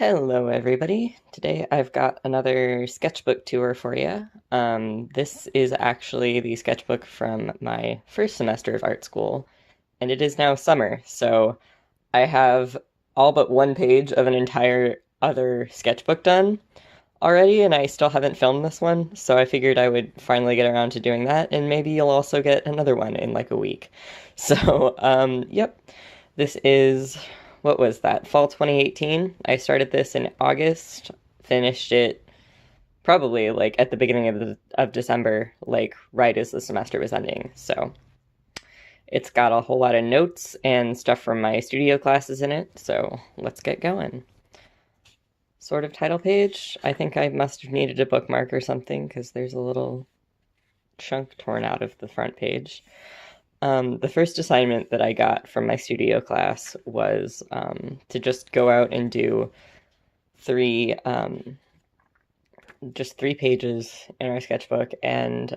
Hello, everybody. Today I've got another sketchbook tour for you. This is actually the sketchbook from my first semester of art school, and it is now summer, so I have all but one page of an entire other sketchbook done already, and I still haven't filmed this one, so I figured I would finally get around to doing that, and maybe you'll also get another one in like a week. So, yep, this is, what was that, fall 2018? I started this in August, finished it probably like at the beginning of December, like right as the semester was ending. So it's got a whole lot of notes and stuff from my studio classes in it, so let's get going. Sort of title page. I think I must have needed a bookmark or something because there's a little chunk torn out of the front page. The first assignment that I got from my studio class was to just go out and do three, just 3 pages in our sketchbook, and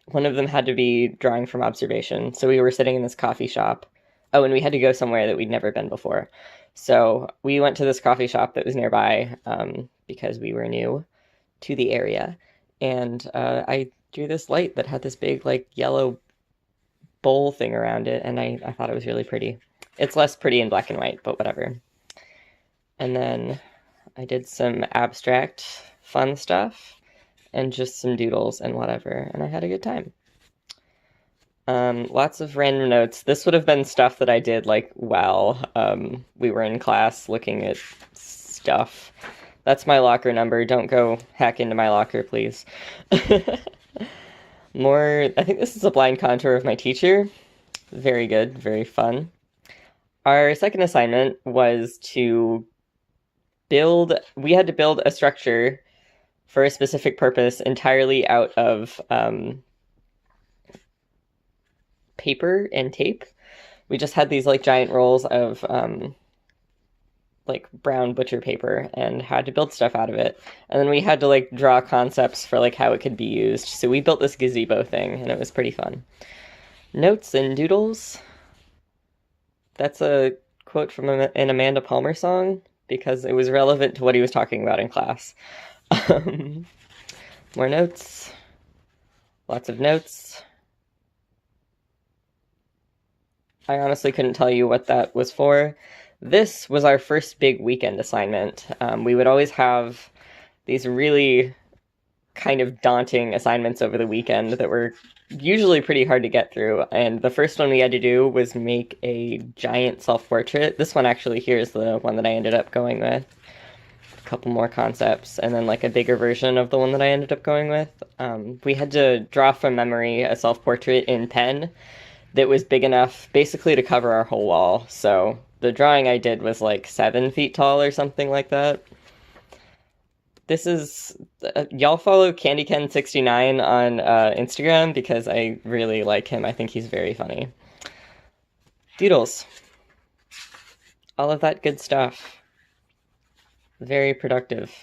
one of them had to be drawing from observation. So we were sitting in this coffee shop. Oh, and we had to go somewhere that we'd never been before. So we went to this coffee shop that was nearby because we were new to the area. And I drew this light that had this big, like, yellow bowl thing around it, and I thought it was really pretty. It's less pretty in black and white, but whatever. And then I did some abstract fun stuff and just some doodles and whatever, and I had a good time. Lots of random notes. This would have been stuff that I did like while we were in class looking at stuff. That's my locker number. Don't go hack into my locker, please. More, I think this is a blind contour of my teacher. Very good, very fun. Our second assignment was we had to build a structure for a specific purpose entirely out of paper and tape. We just had these like giant rolls of like brown butcher paper and had to build stuff out of it. And then we had to like draw concepts for like how it could be used. So we built this gazebo thing and it was pretty fun. Notes and doodles. That's a quote from an Amanda Palmer song because it was relevant to what he was talking about in class. More notes. Lots of notes. I honestly couldn't tell you what that was for. This was our first big weekend assignment. We would always have these really kind of daunting assignments over the weekend that were usually pretty hard to get through. And the first one we had to do was make a giant self-portrait. This one actually here is the one that I ended up going with. A couple more concepts, and then like a bigger version of the one that I ended up going with. We had to draw from memory a self-portrait in pen that was big enough basically to cover our whole wall. So the drawing I did was like 7 feet tall or something like that. This is, y'all follow CandyKen69 on Instagram because I really like him. I think he's very funny. Doodles. All of that good stuff. Very productive,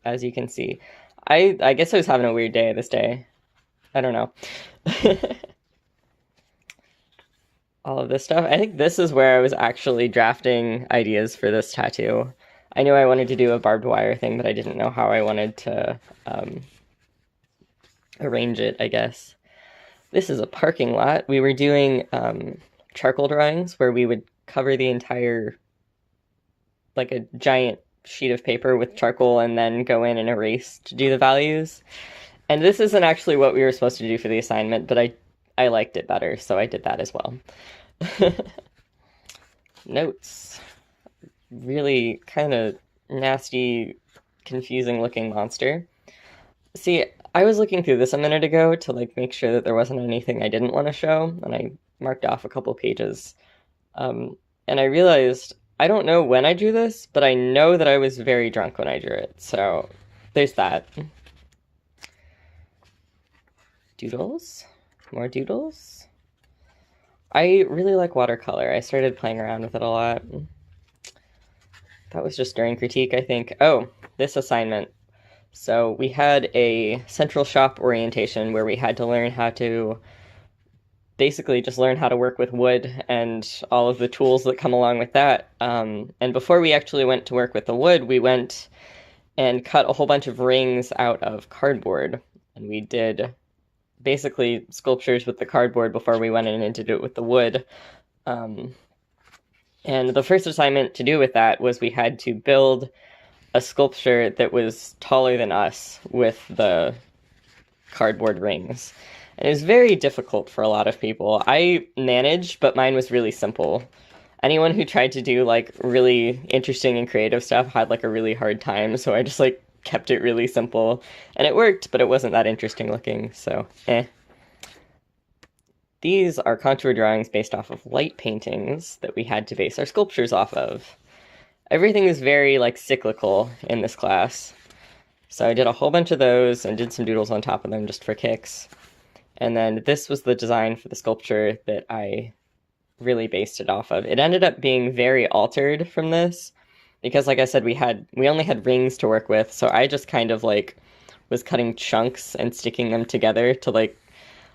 as you can see. I guess I was having a weird day this day. I don't know. All of this stuff. I think this is where I was actually drafting ideas for this tattoo. I knew I wanted to do a barbed wire thing, but I didn't know how I wanted to arrange it, I guess. This is a parking lot. We were doing charcoal drawings where we would cover the entire, like a giant sheet of paper with charcoal and then go in and erase to do the values. And this isn't actually what we were supposed to do for the assignment, but I liked it better, so I did that as well. Notes. Really kind of nasty, confusing looking monster. See, I was looking through this a minute ago to like make sure that there wasn't anything I didn't want to show, and I marked off a couple pages. And I realized, I don't know when I drew this, but I know that I was very drunk when I drew it, so there's that. Doodles. More doodles. I really like watercolor. I started playing around with it a lot. That was just during critique, I think. Oh, this assignment. So we had a central shop orientation where we had to learn how to basically just learn how to work with wood and all of the tools that come along with that. And before we actually went to work with the wood, we went and cut a whole bunch of rings out of cardboard. And we did basically sculptures with the cardboard before we went in and did it with the wood. Um, and the first assignment to do with that was we had to build a sculpture that was taller than us with the cardboard rings. And it was very difficult for a lot of people. I managed, but mine was really simple. Anyone who tried to do like really interesting and creative stuff had like a really hard time, so I just like kept it really simple. And it worked, but it wasn't that interesting looking, so eh. These are contour drawings based off of light paintings that we had to base our sculptures off of. Everything is very like cyclical in this class. So I did a whole bunch of those and did some doodles on top of them just for kicks. And then this was the design for the sculpture that I really based it off of. It ended up being very altered from this because, like I said, we only had rings to work with, so I just kind of like was cutting chunks and sticking them together to like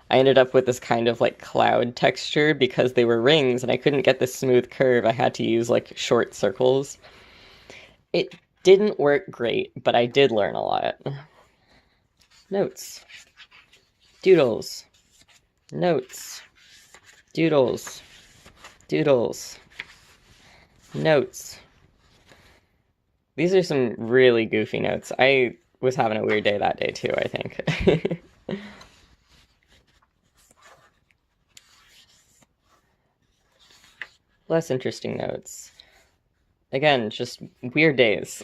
I ended up with this kind of like cloud texture because they were rings and I couldn't get this smooth curve. I had to use like short circles. It didn't work great, but I did learn a lot. Notes. Doodles. Notes. Doodles. Doodles. Notes. These are some really goofy notes. I was having a weird day that day too, I think. Less interesting notes. Again, just weird days.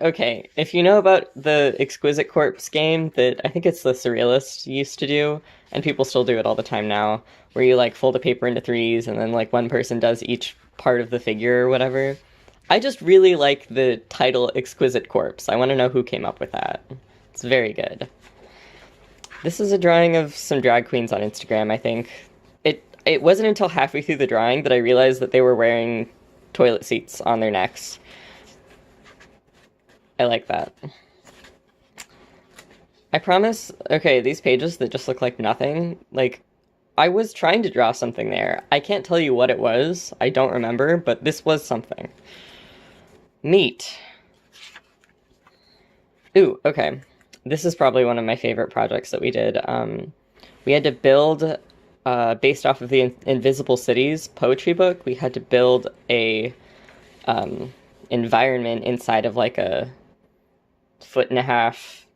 Okay, if you know about the Exquisite Corpse game that I think it's the Surrealist used to do, and people still do it all the time now, where you like fold a paper into threes and then like one person does each part of the figure or whatever. I just really like the title Exquisite Corpse. I want to know who came up with that. It's very good. This is a drawing of some drag queens on Instagram, I think. It wasn't until halfway through the drawing that I realized that they were wearing toilet seats on their necks. I like that. I promise, okay, these pages that just look like nothing, like, I was trying to draw something there. I can't tell you what it was, I don't remember, but this was something. Meat. Ooh, okay. This is probably one of my favorite projects that we did. We had to build, based off of the Invisible Cities poetry book, we had to build a environment inside of like a 1.5 foot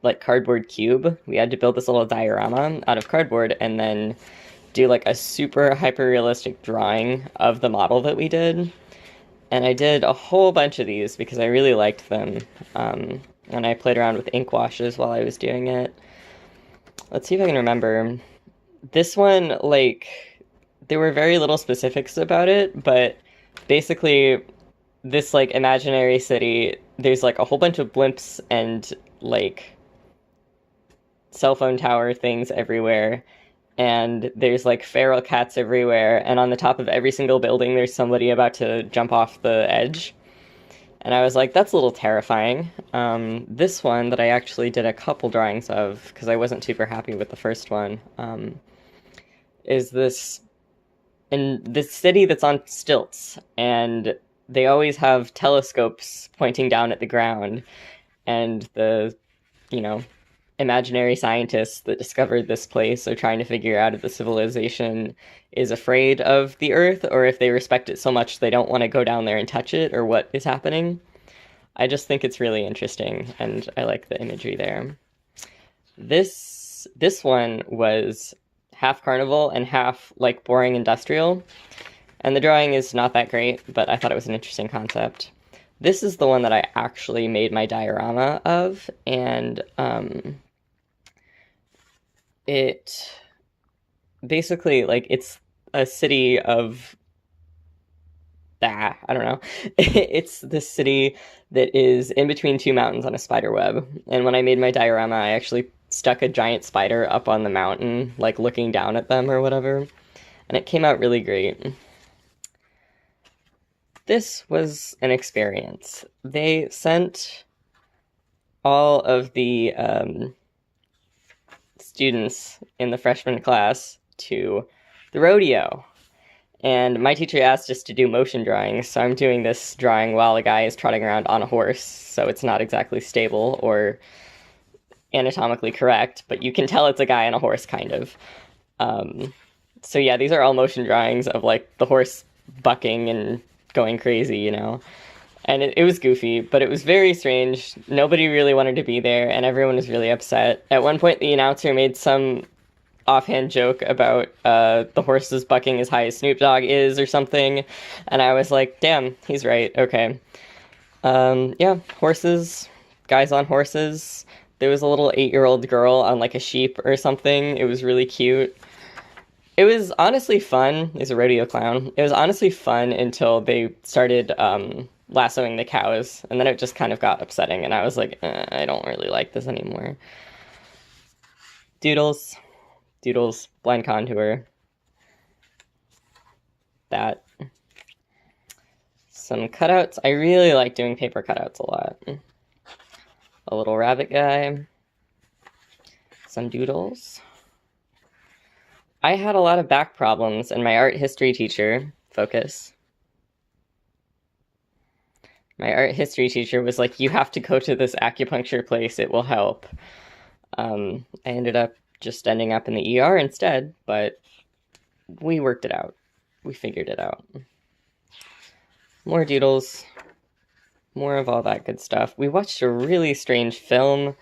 like cardboard cube. We had to build this little diorama out of cardboard and then do like a super hyper realistic drawing of the model that we did. And I did a whole bunch of these because I really liked them. And I played around with ink washes while I was doing it. Let's see if I can remember. This one, like, there were very little specifics about it, but basically this like imaginary city, there's like a whole bunch of blimps and like cell phone tower things everywhere, and there's like feral cats everywhere, and on the top of every single building there's somebody about to jump off the edge. And I was like, that's a little terrifying. This one that I actually did a couple drawings of, because I wasn't super happy with the first one, is this in this city that's on stilts, and they always have telescopes pointing down at the ground, and the, you know, imaginary scientists that discovered this place are trying to figure out if the civilization is afraid of the Earth, or if they respect it so much they don't want to go down there and touch it, or what is happening. I just think it's really interesting, and I like the imagery there. This one was half carnival and half like boring industrial, and the drawing is not that great, but I thought it was an interesting concept. This is the one that I actually made my diorama of, and it basically, like, it's a city of, I don't know. It's this city that is in between two mountains on a spider web. And when I made my diorama, I actually stuck a giant spider up on the mountain, like looking down at them or whatever. And it came out really great. This was an experience. They sent all of the students in the freshman class to the rodeo. And my teacher asked us to do motion drawings, so I'm doing this drawing while a guy is trotting around on a horse, so it's not exactly stable or anatomically correct, but you can tell it's a guy on a horse, kind of. Um, so yeah, these are all motion drawings of like the horse bucking and going crazy, And it was goofy, but it was very strange. Nobody really wanted to be there, and everyone was really upset. At one point, the announcer made some offhand joke about the horses bucking as high as Snoop Dogg is or something, and I was like, damn, he's right, okay. Yeah, horses, guys on horses. There was a little 8-year-old girl on like a sheep or something. It was really cute. It was honestly fun. He's a rodeo clown. It was honestly fun until they started lassoing the cows, and then it just kind of got upsetting, and I was like, I don't really like this anymore. Doodles. Doodles, blind contour. That. Some cutouts. I really like doing paper cutouts a lot. A little rabbit guy. Some doodles. I had a lot of back problems, and my art history teacher, focus. My art history teacher was like, you have to go to this acupuncture place, it will help. I ended up just ending up in the ER instead, but we worked it out. We figured it out. More doodles. More of all that good stuff. We watched a really strange film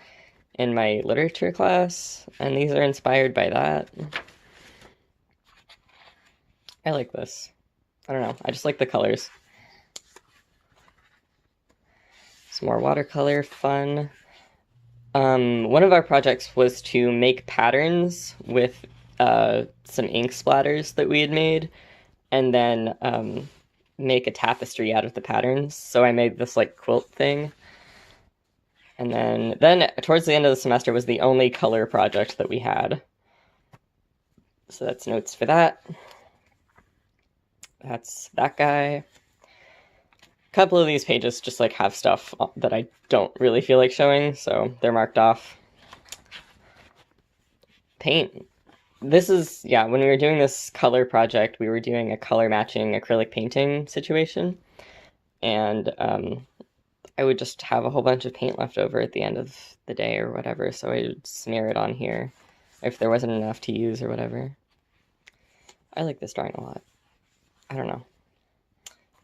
in my literature class, and these are inspired by that. I like this. I don't know. I just like the colors. Some more watercolor fun. One of our projects was to make patterns with some ink splatters that we had made, and then make a tapestry out of the patterns. So I made this like quilt thing. And then towards the end of the semester was the only color project that we had. So that's notes for that. That's that guy. A couple of these pages just like have stuff that I don't really feel like showing, so they're marked off. Paint. This is, yeah, when we were doing this color project, we were doing a color matching acrylic painting situation. And I would just have a whole bunch of paint left over at the end of the day or whatever, so I would smear it on here if there wasn't enough to use or whatever. I like this drawing a lot. I don't know.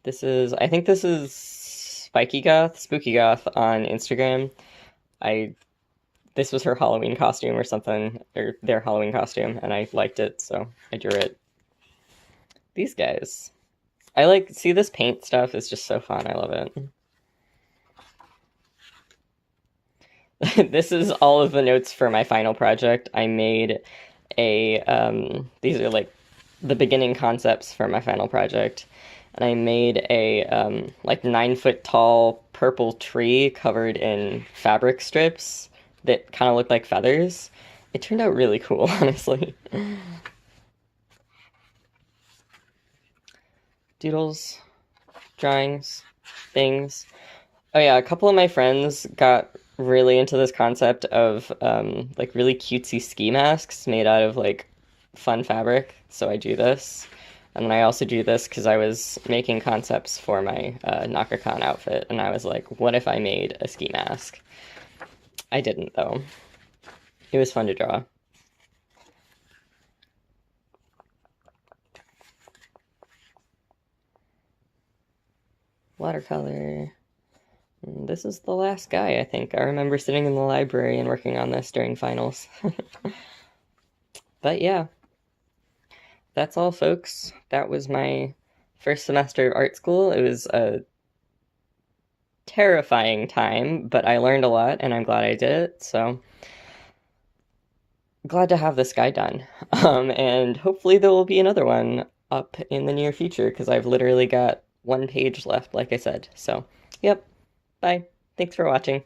I think this is Spooky Goth on Instagram. This was her Halloween costume or something, or their Halloween costume, and I liked it, so I drew it. These guys. See, this paint stuff is just so fun, I love it. This is all of the notes for my final project. I made these are like the beginning concepts for my final project. And I made a like 9-foot tall purple tree covered in fabric strips that kind of looked like feathers. It turned out really cool, honestly. Doodles, drawings, things. Oh yeah, a couple of my friends got really into this concept of like really cutesy ski masks made out of like fun fabric. So I do this. And then I also do this because I was making concepts for my NakaCon outfit, and I was like, what if I made a ski mask? I didn't, though. It was fun to draw. Watercolor. And this is the last guy, I think. I remember sitting in the library and working on this during finals. But yeah. That's all, folks. That was my first semester of art school. It was a terrifying time, but I learned a lot, and I'm glad I did it, so glad to have this guy done. And hopefully there will be another one up in the near future, because I've literally got one page left, like I said. So, yep. Bye. Thanks for watching.